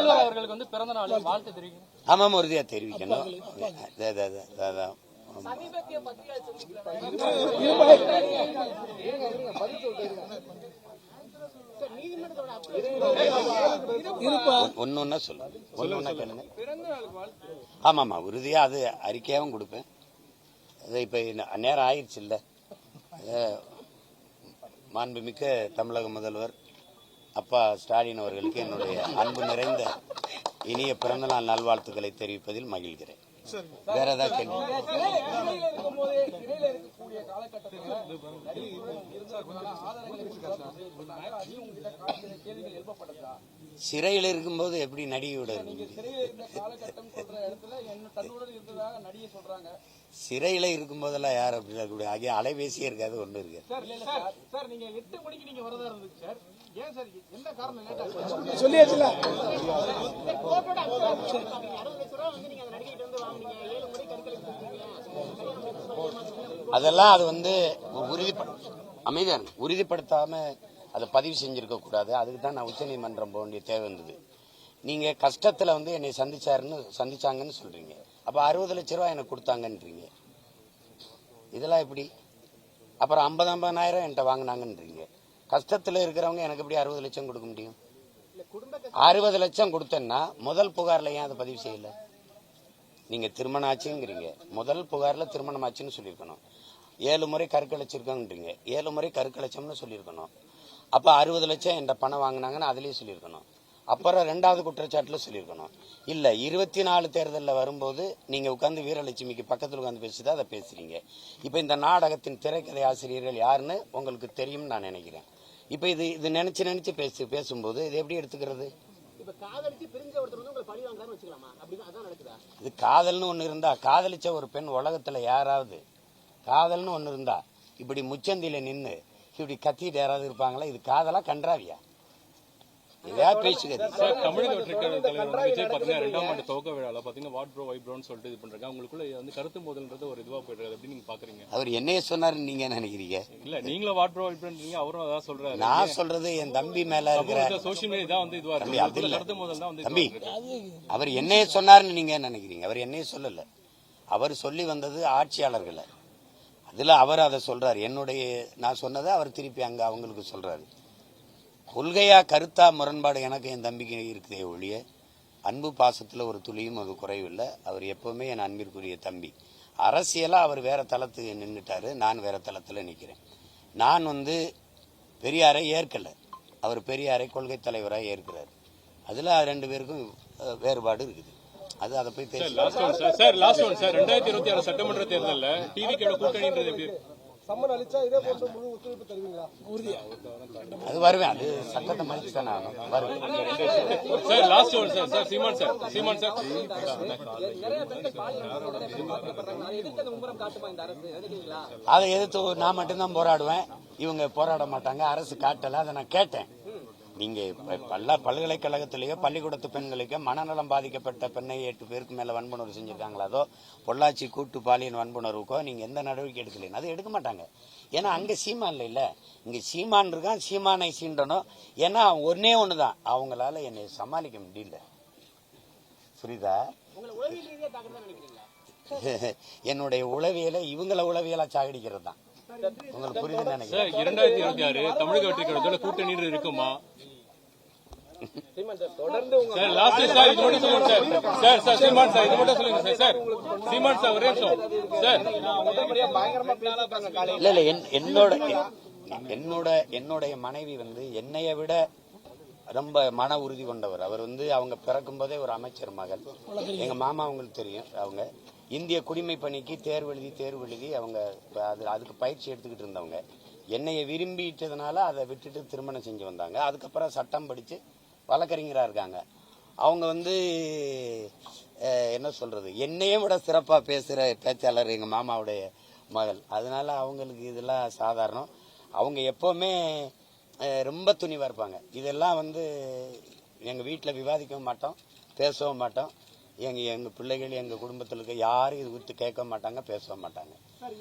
முதல்வர் அவர்களுக்கு வந்து பிறந்த நாள் வாழ்த்து தெரிவிக்கணும். ஆமாம், உறுதியா தெரிவிக்கணும். ஒன்னொன்னா சொல்லுங்க, ஒன்னொன்னா கேளுங்க. ஆமாமா, உறுதியா அது அறிக்கையாவும் கொடுப்பேன். அது இப்ப நேரம் ஆயிடுச்சு இல்ல. மாண்புமிக்க தமிழக முதல்வர் அப்பா ஸ்டாலின் அவர்களுக்கு என்னுடைய அன்பு நிறைந்த இனிய பிறந்தநாள் நல்வாழ்த்துக்களை தெரிவிப்பதில் மகிழ்கிறேன். வேற ஏதாவது கேள்வி? சிறையில் இருக்கும்போது எப்படி நடிகையோட சிறையில இருக்கும் போதெல்லாம் யார் அப்படி இருக்கக்கூடிய ஆகிய அலைபேசியே இருக்காது, ஒண்ணு இருக்கு. அதெல்லாம் அது வந்து உறுதிப்படுத்தாம அதை பதிவு செஞ்சிருக்க கூடாது. அதுக்கு தான் நான் உச்சநீதிமன்றம் போக வேண்டிய தேவை இருந்தது. நீங்க கஷ்டத்துல வந்து என்னை சந்திச்சாங்கன்னு சொல்றீங்க. அப்ப 60 லட்சம் ரூபாய் எனக்கு கொடுத்தாங்கன்றீங்க. இதெல்லாம் எப்படி? அப்புறம் 50,000 என்கிட்ட வாங்கினாங்கன்றீங்க. கஷ்டத்துல இருக்கிறவங்க எனக்கு எப்படி 60 லட்சம் கொடுக்க முடியும்? 60 லட்சம் கொடுத்தேன்னா முதல் புகார்ல ஏன் அதை பதிவு செய்யல? நீங்க திருமணம் ஆச்சுங்கிறீங்க, முதல் புகார்ல திருமணம் ஆச்சுன்னு சொல்லியிருக்கணும். 7 முறை கருக்கலைச்சிருக்கோன்றீங்க, 7 முறை கருக்கலைச்சம்னு சொல்லியிருக்கணும். அப்ப 60 லட்சம் என்கிட்ட பணம் வாங்கினாங்கன்னு அதுலயே சொல்லியிருக்கணும். அப்புறம் 2வது குற்றச்சாட்டுல சொல்லியிருக்கணும். இல்ல 24 தேர்தலில் வரும்போது நீங்க உட்கார்ந்து வீரலட்சுமிக்கு பக்கத்தில் உட்கார்ந்து பேசிதான் அதை பேசுறீங்க. இப்ப இந்த நாடகத்தின் திரைக்கதை ஆசிரியர்கள் யாருன்னு உங்களுக்கு தெரியும் நான் நினைக்கிறேன். இப்ப இது நினைச்சு பேசும்போது இது எப்படி எடுத்துக்கிறது? இது காதல்னு ஒண்ணு இருந்தா, காதலிச்ச ஒரு பெண் உலகத்துல யாராவது காதல்னு ஒண்ணு இருந்தா இப்படி முச்சந்தில நின்னு இப்படி கத்திட்டு யாராவது இருப்பாங்களா? இது காதலா கன்றாவியா? தமிழக வெற்றிக்கழக தலைவர் விஜய் பாத்தீங்கன்னா 2ஆம் ஆண்டு துவக்க விழால பாத்தீங்கன்னா வாட் ப்ரோ வை ப்ரோன்னு சொல்லிட்டு இது பண்றாங்க. உங்களுக்குள்ள வந்து கருத்து மோதல்ன்றது ஒரு இதுவா போயிட்டு எப்படி நீங்க பாக்குறீங்க? அவர் என்னைய சொன்னாரு நீங்க நினைக்கிறீங்க? இல்ல நீங்களும் வாட் ப்ரோ வை ப்ரோன்றீங்க, அவரும் அதான் சொல்றாரு. நான் சொல்றது என் தம்பி மேல இருக்கிற சோசியல் மீடியா தான் வந்து இதுவா இருக்கு. கருத்து மோதல் தான் வந்து தம்பி. அவர் என்னைய சொன்னாருன்னு நீங்க நினைக்கிறீங்க? அவர் என்னைய சொல்லல. அவர் சொல்லி வந்தது ஆட்சியாளர்களை. அதுல அவர் அதை சொல்றாரு. நான் சொன்னதை அவர் திருப்பி அங்க அவங்களுக்கு சொல்றாரு. கொள்கையா கருத்தா முரண்பாடு எனக்கு என் தம்பிக்கு இருக்குதே ஒழிய அன்பு பாசத்துல ஒரு துளியும் அது குறைவில்லை. அவர் எப்பவுமே என் அன்பிற்குரிய தம்பி. அரசியலா அவர் வேற தளத்துக்கு நின்றுட்டாரு, நான் வேற தளத்துல நிக்கிறேன். நான் வந்து பெரியாரை ஏற்கல, அவர் பெரியாரை கொள்கை தலைவராக ஏற்கிறார். அதுல 2 பேருக்கும் வேறுபாடு இருக்குது. அது அதை போய் பேச 2026 சட்டமன்ற தேர்தலில் டிவிக்கு கூட்டணின்றது எப்படி? அது வருவேன், அது சட்டத்தை மதிச்சு தான் நான் வருவேன். அதை எதிர்த்து நான் மட்டும்தான் போராடுவேன், இவங்க போராட மாட்டாங்க. அரசு காட்டல, அதை நான் கேட்டேன். நீங்க பல்கலைக்கழகத்திலேயோ பள்ளிக்கூடத்து பெண்களுக்கு மனநலம் பாதிக்கப்பட்ட பெண்ணை 8 பேருக்கு மேல வன்புணர்வு செஞ்சிருக்காங்களா? அதோ பொள்ளாச்சி கூட்டு பாலியல் வன்புணர்வுக்கோ நீங்க எந்த நடவடிக்கை எடுக்கல? அது எடுக்க மாட்டாங்க. ஏன்னா அங்க சீமான் இல்ல, இங்க சீமான் இருக்கான். சீமானை சீண்டணும். ஏன்னா ஒன்னே ஒண்ணுதான், அவங்களால என்னை சமாளிக்க முடியல. புரியுதா? என்னுடைய உளவியலை இவங்கள உளவியலா சாகடிக்கிறது தான். உங்களுக்கு புரியுதுன்னு நினைக்கிறேன். 2026 தமிழக வெற்றி கழகத்தோட கூட்டணி இருக்குமா? என்னுடைய மனைவி வந்து என்னைய விட ரொம்ப மன உறுதி கொண்டவர். அவர் வந்து அவங்க பிறக்கும் போதே ஒரு அமைச்சர் மகள். எங்க மாமா அவங்களுக்கு தெரியும். அவங்க இந்திய குடிமை பணிக்கு தேர்வு எழுதி அவங்க அதுக்கு பயிற்சி எடுத்துக்கிட்டு இருந்தவங்க. என்னைய விரும்பிட்டதுனால அதை விட்டுட்டு திருமணம் செஞ்சு வந்தாங்க. அதுக்கப்புறம் சட்டம் படிச்சு வழக்கறிஞரா இருக்காங்க. அவங்க வந்து என்ன சொல்றது, என்னையே விட சிறப்பா பேசுற பேச்சாளர் எங்க மாமாவுடைய மகள். அதனால அவங்களுக்கு இதெல்லாம் சாதாரணம். அவங்க எப்பவுமே ரொம்ப துணிவா இருப்பாங்க. இதெல்லாம் வந்து எங்க வீட்டுல விவாதிக்கவும் மாட்டோம், பேசவும் மாட்டோம். எங்க பிள்ளைகள் எங்க குடும்பத்தில் இருக்க யாரும் இது குறித்து கேட்க மாட்டாங்க, பேசவும் மாட்டாங்க.